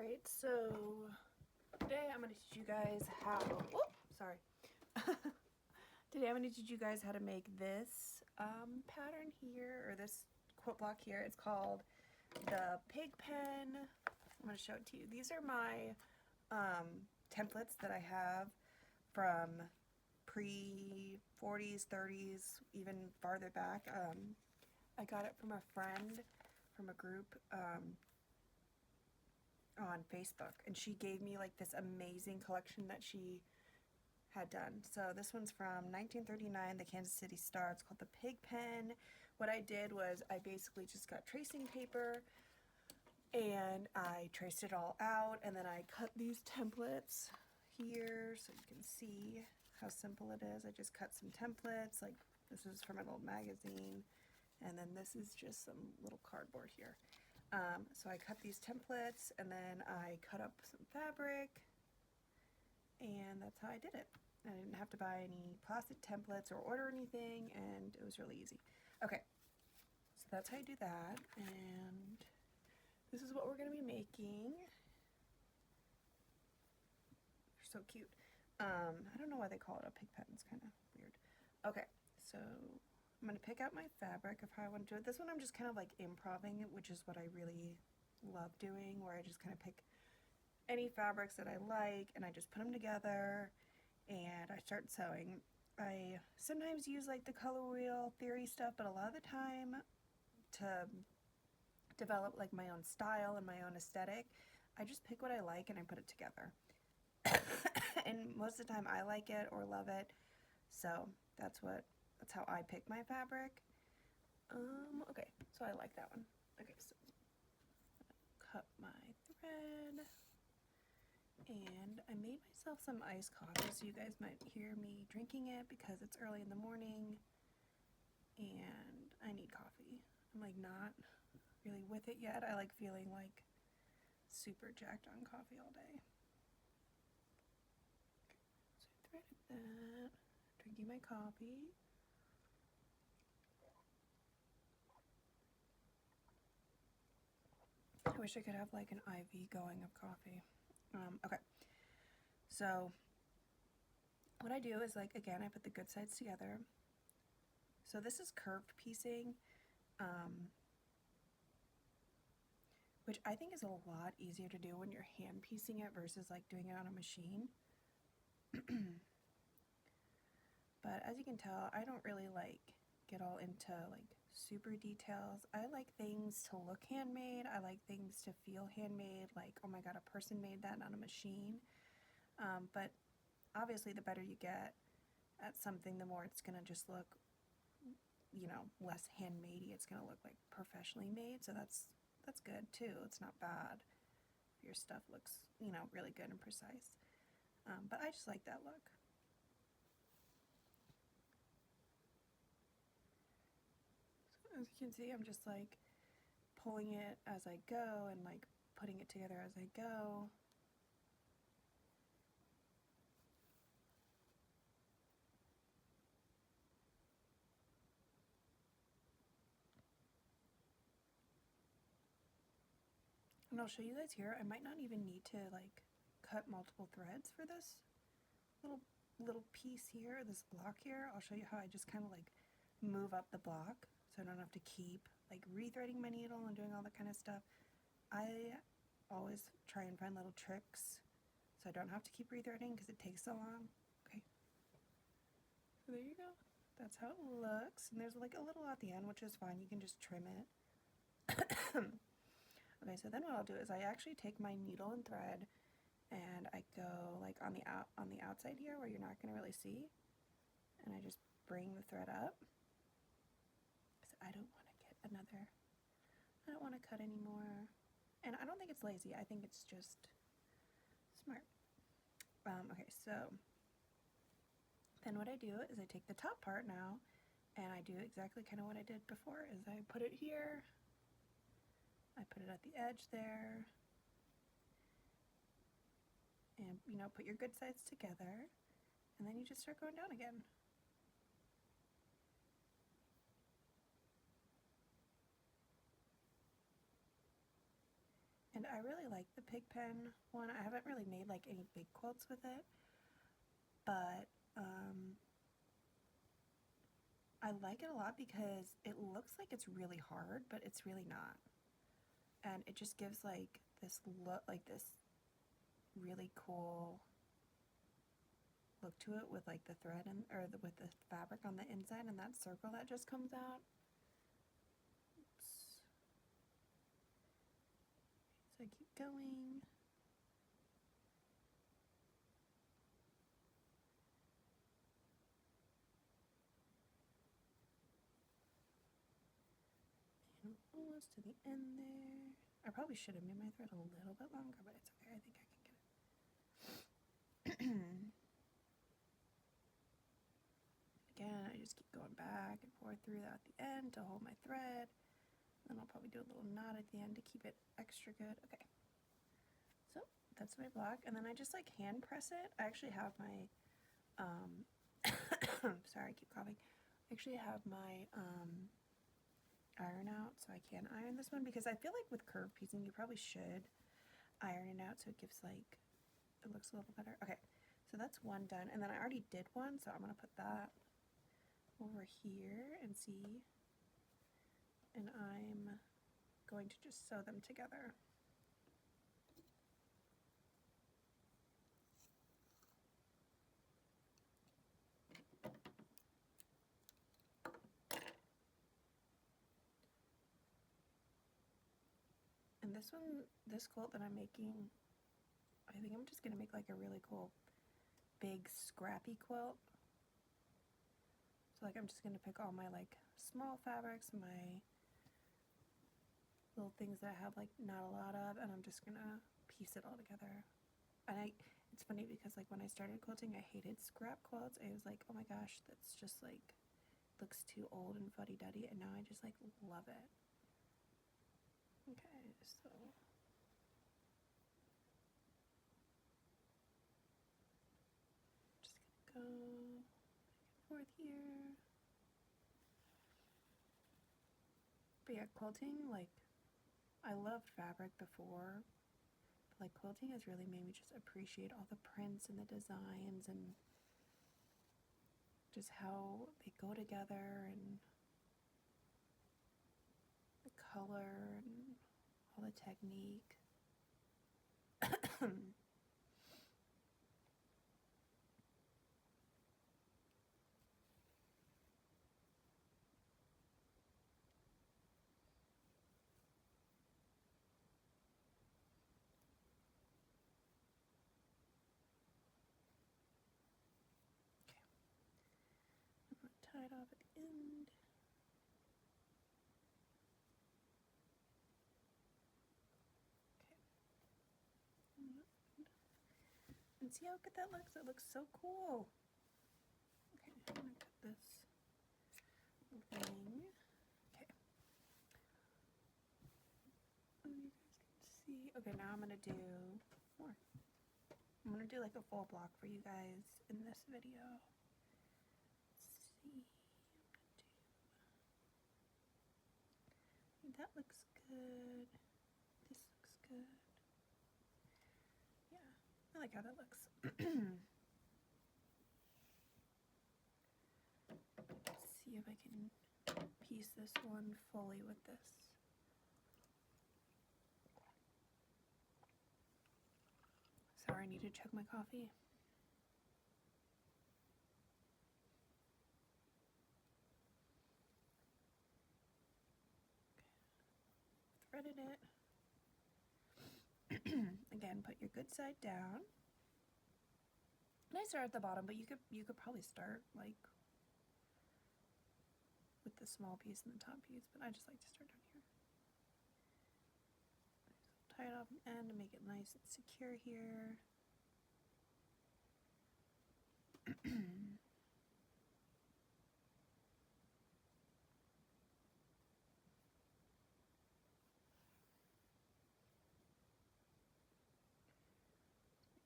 Alright, so today I'm going to teach you guys how, today I'm going to teach you guys how to make this pattern here, or this quilt block here. It's called the Pig Pen. I'm going to show it to you. These are my templates that I have from pre-40s, 30s, even farther back. I got it from a friend from a group on Facebook, and she gave me like this amazing collection that she had done. So this one's from 1939, the Kansas City Star. It's called the Pig Pen. What I did was I basically just got tracing paper and I traced it all out, and then I cut these templates here so you can see how simple it is. I just cut some templates, like this is from an old magazine, and then this is just some little cardboard here. So I cut these templates, and then I cut up some fabric, and that's how I did it. I didn't have to buy any plastic templates or order anything, and it was really easy. Okay, so that's how you do that, and this is what we're going to be making. They're so cute. I don't know why they call it a pig pen. It's kind of weird. Okay, so I'm going to pick out my fabric of how I want to do it. This one I'm just kind of like improvising it, which is what I really love doing, where I just kind of pick any fabrics that I like and I just put them together and I start sewing. I sometimes use like the color wheel theory stuff, but a lot of the time, to develop like my own style and my own aesthetic, I just pick what I like and I put it together. And most of the time I like it or love it, so that's how I pick my fabric. Okay, so I like that one. Okay, so cut my thread, and I made myself some iced coffee, so you guys might hear me drinking it because it's early in the morning and I need coffee. I'm like not really with it yet. I like feeling like super jacked on coffee all day. Okay, so I threaded that, drinking my coffee. I wish I could have like an IV going of coffee. Okay, so what I do is, like, again, I put the good sides together. So this is curved piecing, which I think is a lot easier to do when you're hand piecing it versus like doing it on a machine. But as you can tell, I don't really like get all into like super details. I like things to look handmade. I like things to feel handmade, like, oh my god, a person made that, not a machine. But obviously the better you get at something, the more it's gonna just look, you know, less handmade-y. It's gonna look like professionally made, so that's good too. It's not bad if your stuff looks, you know, really good and precise. But I just like that look. So as you can see, I'm just like pulling it as I go and like putting it together as I go. And I'll show you guys here, I might not even need to like cut multiple threads for this little piece here, this block here. I'll show you how I just kind of like move up the block so I don't have to keep like rethreading my needle and doing all that kind of stuff. I always try and find little tricks so I don't have to keep rethreading because it takes so long. Okay, so there you go. That's how it looks, and there's like a little at the end, which is fine. You can just trim it. Okay, so then what I'll do is I actually take my needle and thread and I go like on the outside here where you're not going to really see, and I just bring the thread up because I don't want to get I don't want to cut anymore, and I don't think it's lazy. I think it's just smart. Okay, so then what I do is I take the top part now and I do exactly kind of what I did before. Is I put it here, I put it at the edge there, and, you know, put your good sides together, and then you just start going down again. And I really like the Pigpen one. I haven't really made like any big quilts with it, but I like it a lot because it looks like it's really hard, but it's really not. And it just gives like this look, like this really cool look to it with like the thread and with the fabric on the inside and that circle that just comes out. Oops. So I keep going. And I'm almost to the end there. I probably should have made my thread a little bit longer, but it's okay. I think I can get it. Again, I just keep going back and forth through that at the end to hold my thread. Then I'll probably do a little knot at the end to keep it extra good. Okay, so that's my block, and then I just like hand press it. I actually have my, sorry, I keep coughing. I actually have my iron out, so I can iron this one because I feel like with curved piecing you probably should iron it out so it gives like, it looks a little better. Okay, so that's one done, and then I already did one, so I'm gonna put that over here and see, and I'm going to just sew them together. And this one, this quilt that I'm making, I think I'm just gonna make like a really cool big scrappy quilt. So like I'm just gonna pick all my like small fabrics, my little things that I have like not a lot of, and I'm just gonna piece it all together. And it's funny because like when I started quilting, I hated scrap quilts. I was like, oh my gosh, that's just like looks too old and fuddy-duddy, and now I just like love it. Okay, so just gonna go back and forth here. But yeah, quilting, like, I loved fabric before, but like quilting has really made me just appreciate all the prints and the designs and just how they go together and the color and all the technique. Tie it off at the end. Okay. And see how good that looks? It looks so cool. Okay, I'm gonna cut this thing. Okay. Oh, you guys can see. Okay, now I'm gonna do more. I'm gonna do like a full block for you guys in this video. Let's see. That looks good. This looks good. Yeah, I like how that looks. Let's see if I can piece this one fully with this. Sorry, I need to chug my coffee. Threaded it. Again, put your good side down. And I start at the bottom, but you could probably start like with the small piece and the top piece, but I just like to start down here. Tie it off an end to make it nice and secure here.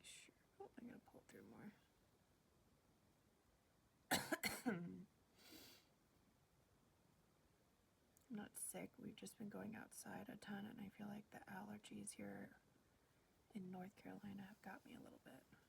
Sure. Oh, I'm gonna pull through more. I'm not sick. We've just been going outside a ton, and I feel like the allergy allergies here in North Carolina have got me a little bit.